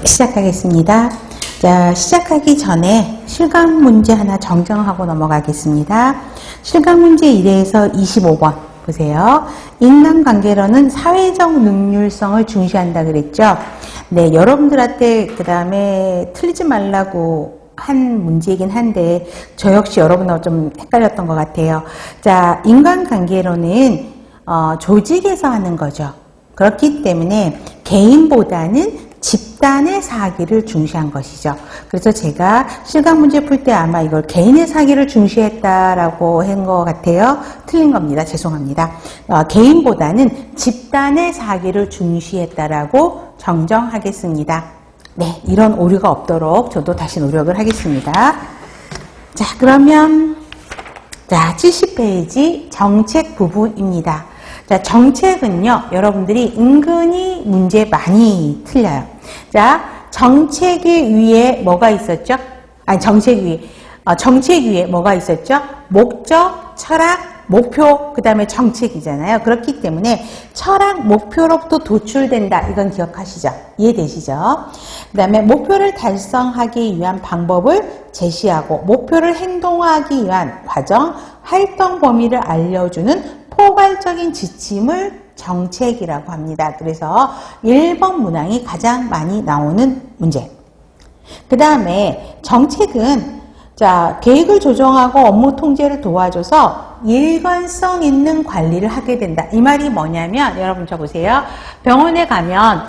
시작하겠습니다. 자, 시작하기 전에 실감 문제 하나 정정하고 넘어가겠습니다. 실감 문제 1에서 25번 보세요. 인간관계론은 사회적 능률성을 중시한다 그랬죠. 네, 여러분들한테 그 다음에 틀리지 말라고 한 문제이긴 한데 저 역시 여러분하고 좀 헷갈렸던 것 같아요. 자, 인간관계론은 조직에서 하는 거죠. 그렇기 때문에 개인보다는 집단의 사기를 중시한 것이죠. 그래서 제가 실감 문제 풀 때 아마 이걸 개인의 사기를 중시했다라고 한 것 같아요. 틀린 겁니다. 죄송합니다. 개인보다는 집단의 사기를 중시했다라고 정정하겠습니다. 네, 이런 오류가 없도록 저도 다시 노력을 하겠습니다. 자, 그러면 70페이지 정책 부분입니다. 자, 정책은요, 여러분들이 은근히 문제 많이 틀려요. 자, 정책 위에 뭐가 있었죠? 아니, 정책 위에 뭐가 있었죠? 목적, 철학, 목표, 그 다음에 정책이잖아요. 그렇기 때문에 철학, 목표로부터 도출된다. 이건 기억하시죠? 이해되시죠? 그 다음에 목표를 달성하기 위한 방법을 제시하고 목표를 행동하기 위한 과정, 활동 범위를 알려주는 포괄적인 지침을 정책이라고 합니다. 그래서 1번 문항이 가장 많이 나오는 문제. 그 다음에 정책은 계획을 조정하고 업무 통제를 도와줘서 일관성 있는 관리를 하게 된다. 이 말이 뭐냐면 여러분 저 보세요. 병원에 가면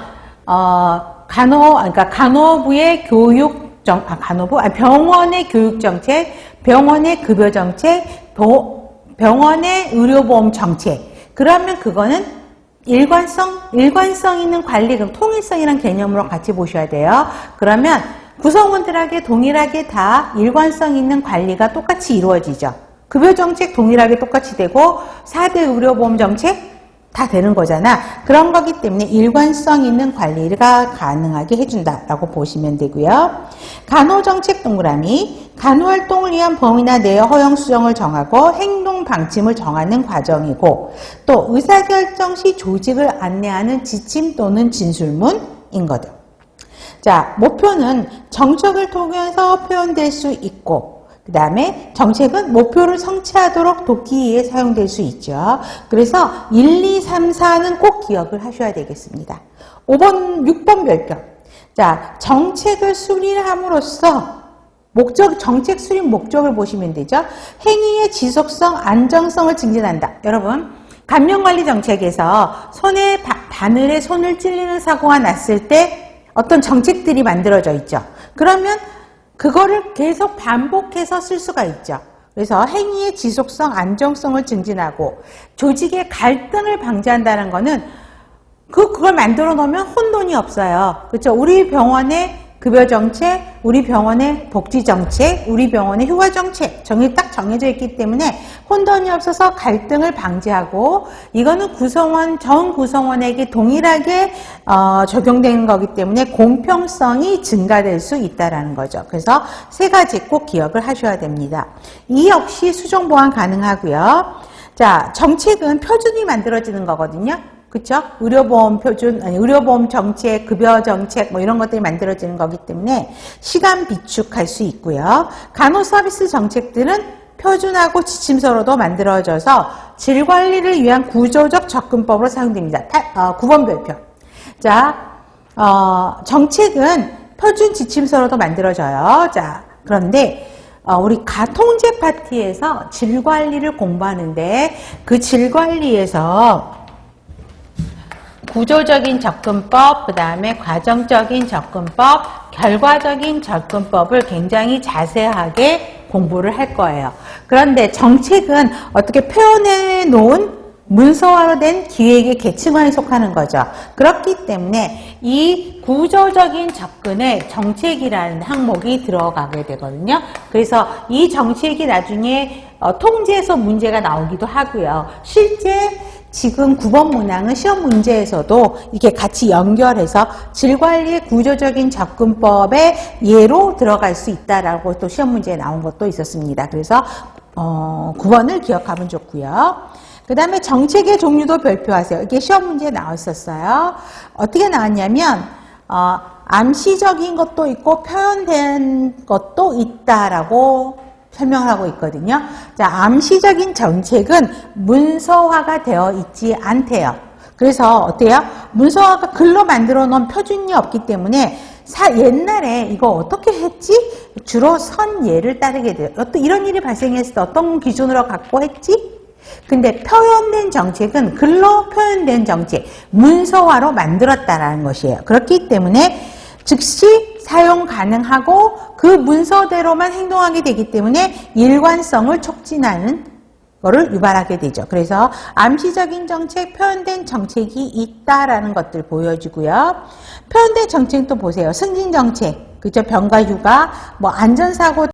간호부의 병원의 교육 정책, 병원의 급여 정책, 병원의 의료보험 정책. 그러면 그거는 일관성 있는 관리, 그럼 통일성이라는 개념으로 같이 보셔야 돼요. 그러면 구성원들에게 동일하게 다 일관성 있는 관리가 똑같이 이루어지죠. 급여 정책 동일하게 똑같이 되고 4대 의료보험 정책 다 되는 거잖아. 그런 거기 때문에 일관성 있는 관리가 가능하게 해준다라고 보시면 되고요. 간호정책 동그라미, 간호활동을 위한 범위나 내의 허용 수정을 정하고 행동 방침을 정하는 과정이고 또 의사결정 시 조직을 안내하는 지침 또는 진술문인 거죠. 자, 목표는 정책을 통해서 표현될 수 있고 그 다음에 정책은 목표를 성취하도록 돕기 위해 사용될 수 있죠. 그래서 1, 2, 3, 4는 꼭 기억을 하셔야 되겠습니다. 6번 별표. 자, 정책을 수립함으로써 정책 수립 목적을 보시면 되죠. 행위의 지속성, 안정성을 증진한다. 여러분, 감염관리 정책에서 바늘에 손을 찔리는 사고가 났을 때 어떤 정책들이 만들어져 있죠. 그러면 그거를 계속 반복해서 쓸 수가 있죠. 그래서 행위의 지속성, 안정성을 증진하고 조직의 갈등을 방지한다는 거는 그걸 만들어 놓으면 혼돈이 없어요. 그렇죠? 우리 병원의 급여 정책, 우리 병원의 복지 정책, 우리 병원의 휴가 정책 딱 정해져 있기 때문에 혼돈이 없어서 갈등을 방지하고 이거는 전 구성원에게 동일하게 적용되는 거기 때문에 공평성이 증가될 수 있다라는 거죠. 그래서 세 가지 꼭 기억을 하셔야 됩니다. 이 역시 수정 보완 가능하고요. 자, 정책은 표준이 만들어지는 거거든요. 그쵸? 의료보험 표준, 의료보험 정책, 급여 정책, 이런 것들이 만들어지는 거기 때문에 시간 비축할 수 있고요. 간호서비스 정책들은 표준하고 지침서로도 만들어져서 질 관리를 위한 구조적 접근법으로 사용됩니다. 9번 별표. 자, 정책은 표준 지침서로도 만들어져요. 자, 그런데 우리 가통제 파트에서 질 관리를 공부하는데 그 질 관리에서 구조적인 접근법, 그 다음에 과정적인 접근법, 결과적인 접근법을 굉장히 자세하게 공부를 할 거예요. 그런데 정책은 어떻게 표현해 놓은 문서화로 된 기획의 계층화에 속하는 거죠. 그렇기 때문에 이 구조적인 접근에 정책이라는 항목이 들어가게 되거든요. 그래서 이 정책이 나중에 통제에서 문제가 나오기도 하고요. 실제 지금 9번 문항은 시험 문제에서도 이렇게 같이 연결해서 질관리의 구조적인 접근법의 예로 들어갈 수 있다라고 또 시험 문제에 나온 것도 있었습니다. 그래서 9번을 기억하면 좋고요. 그 다음에 정책의 종류도 별표하세요. 이게 시험 문제에 나왔었어요. 어떻게 나왔냐면 암시적인 것도 있고 표현된 것도 있다라고 설명을 하고 있거든요. 자, 암시적인 정책은 문서화가 되어 있지 않대요. 그래서 어때요? 문서화가 글로 만들어 놓은 표준이 없기 때문에 옛날에 이거 어떻게 했지? 주로 선예를 따르게 돼요. 이런 일이 발생했을 때 어떤 기준으로 갖고 했지? 근데 표현된 정책은 글로 표현된 정책, 문서화로 만들었다라는 것이에요. 그렇기 때문에 즉시 사용 가능하고 그 문서대로만 행동하게 되기 때문에 일관성을 촉진하는 거를 유발하게 되죠. 그래서 암시적인 정책, 표현된 정책이 있다라는 것들 보여주고요. 표현된 정책도 보세요. 승진 정책, 그죠? 병가 휴가, 뭐 안전사고